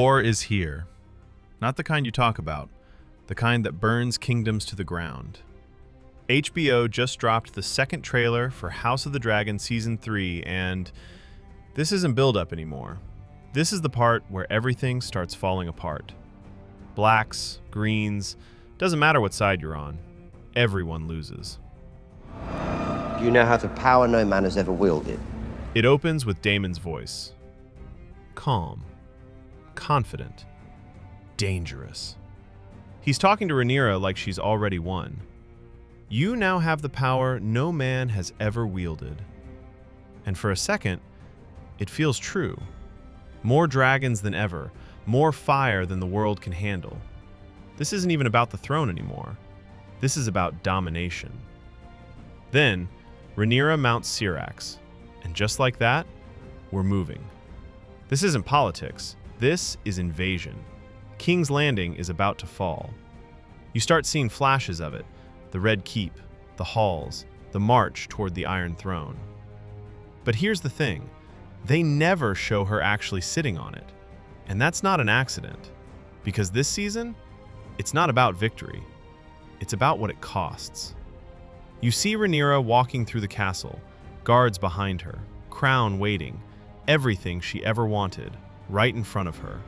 War is here. Not the kind you talk about, the kind that burns kingdoms to the ground. HBO just dropped the second trailer for House of the Dragon Season 3, and this isn't build-up anymore. This is the part where everything starts falling apart. Blacks, greens, doesn't matter what side you're on. Everyone loses. You now have the power no man has ever wielded. It opens with Daemon's voice. Calm, confident, dangerous. He's talking to Rhaenyra like she's already won. You now have the power no man has ever wielded. And for a second, it feels true. More dragons than ever, more fire than the world can handle. This isn't even about the throne anymore. This is about domination. Then, Rhaenyra mounts Syrax, and just like that, we're moving. This isn't politics. This is invasion. King's Landing is about to fall. You start seeing flashes of it. The Red Keep, the halls, the march toward the Iron Throne. But here's the thing. They never show her actually sitting on it. And that's not an accident. Because this season, it's not about victory. It's about what it costs. You see Rhaenyra walking through the castle, guards behind her, crown waiting, everything she ever wanted, right in front of her.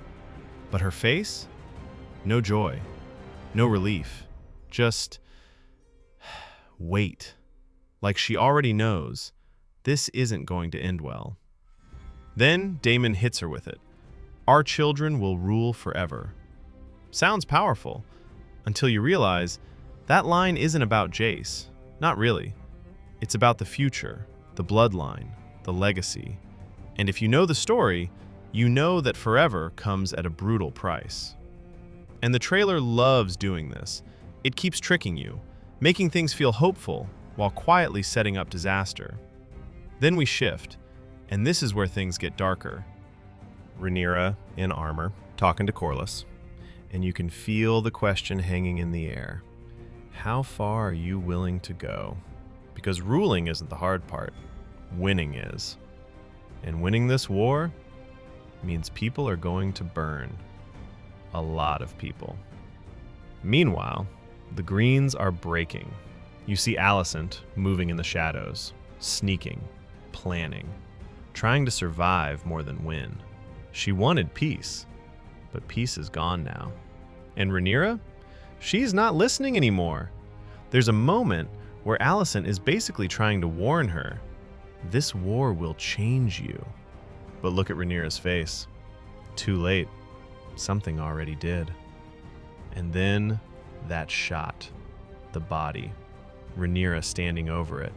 But her face? No joy, no relief, just wait. Like she already knows, this isn't going to end well. Then Daemon hits her with it. Our children will rule forever. Sounds powerful, until you realize that line isn't about Jace. Not really. It's about the future, the bloodline, the legacy. And if you know the story, you know that forever comes at a brutal price. And the trailer loves doing this. It keeps tricking you, making things feel hopeful while quietly setting up disaster. Then we shift, and this is where things get darker. Rhaenyra in armor, talking to Corlys, and you can feel the question hanging in the air. How far are you willing to go? Because ruling isn't the hard part. Winning is. And winning this war means people are going to burn. A lot of people. Meanwhile, the Greens are breaking. You see Alicent moving in the shadows, sneaking, planning, trying to survive more than win. She wanted peace, but peace is gone now. And Rhaenyra? She's not listening anymore. There's a moment where Alicent is basically trying to warn her, this war will change you. But look at Rhaenyra's face. Too late. Something already did. And then that shot. The body. Rhaenyra standing over it,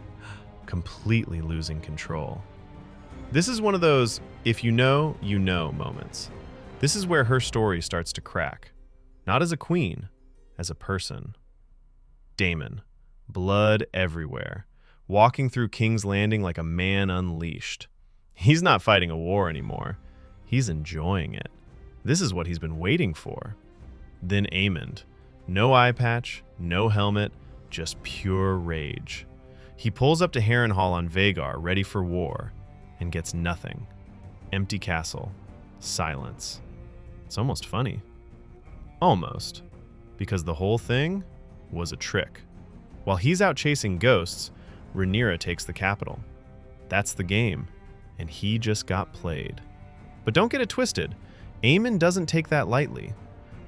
completely losing control. This is one of those if you know moments. This is where her story starts to crack. Not as a queen, as a person. Daemon, blood everywhere, walking through King's Landing like a man unleashed. He's not fighting a war anymore. He's enjoying it. This is what he's been waiting for. Then Aemond. No eye patch, no helmet, just pure rage. He pulls up to Harrenhal on Vhagar, ready for war, and gets nothing. Empty castle. Silence. It's almost funny. Almost. Because the whole thing was a trick. While he's out chasing ghosts, Rhaenyra takes the capital. That's the game, and he just got played. But don't get it twisted. Aemond doesn't take that lightly.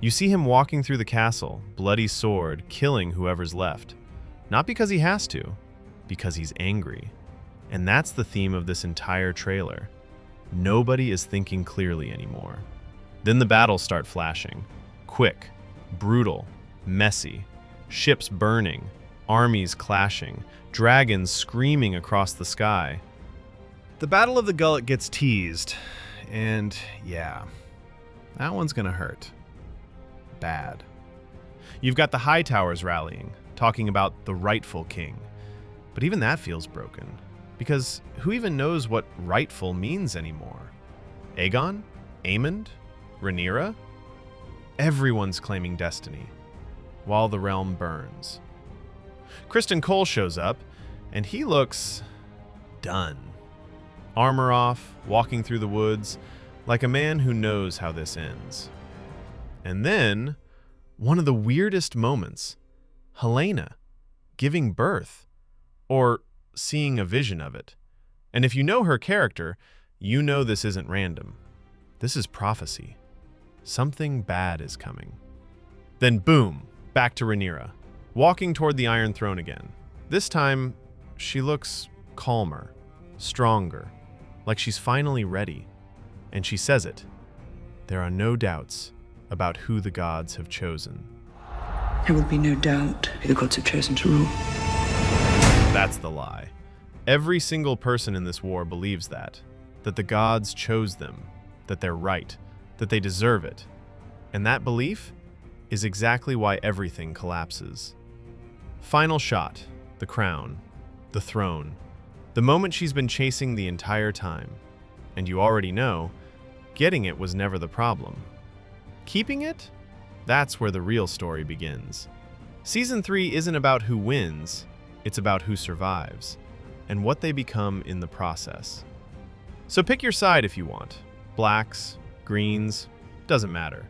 You see him walking through the castle, bloody sword, killing whoever's left. Not because he has to, because he's angry. And that's the theme of this entire trailer. Nobody is thinking clearly anymore. Then the battles start flashing. Quick, brutal, messy. Ships burning, armies clashing, dragons screaming across the sky. The Battle of the Gullet gets teased, and yeah, that one's gonna hurt. Bad. You've got the Hightowers rallying, talking about the rightful king. But even that feels broken, because who even knows what rightful means anymore? Aegon? Aemond? Rhaenyra? Everyone's claiming destiny, while the realm burns. Criston Cole shows up, and he looks done. Armor off, walking through the woods, like a man who knows how this ends. And then, one of the weirdest moments, Helena giving birth, or seeing a vision of it. And if you know her character, you know this isn't random. This is prophecy. Something bad is coming. Then boom, back to Rhaenyra, walking toward the Iron Throne again. This time, she looks calmer, stronger, like she's finally ready. And she says it. There are no doubts about who the gods have chosen. There will be no doubt who the gods have chosen to rule. That's the lie. Every single person in this war believes that the gods chose them, that they're right, that they deserve it. And that belief is exactly why everything collapses. Final shot, the crown, the throne, the moment she's been chasing the entire time. And you already know, getting it was never the problem. Keeping it? That's where the real story begins. Season 3 isn't about who wins, it's about who survives, and what they become in the process. So pick your side if you want. Blacks, greens, doesn't matter.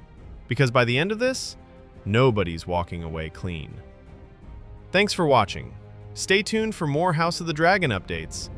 Because by the end of this, nobody's walking away clean. Thanks for watching. Stay tuned for more House of the Dragon updates,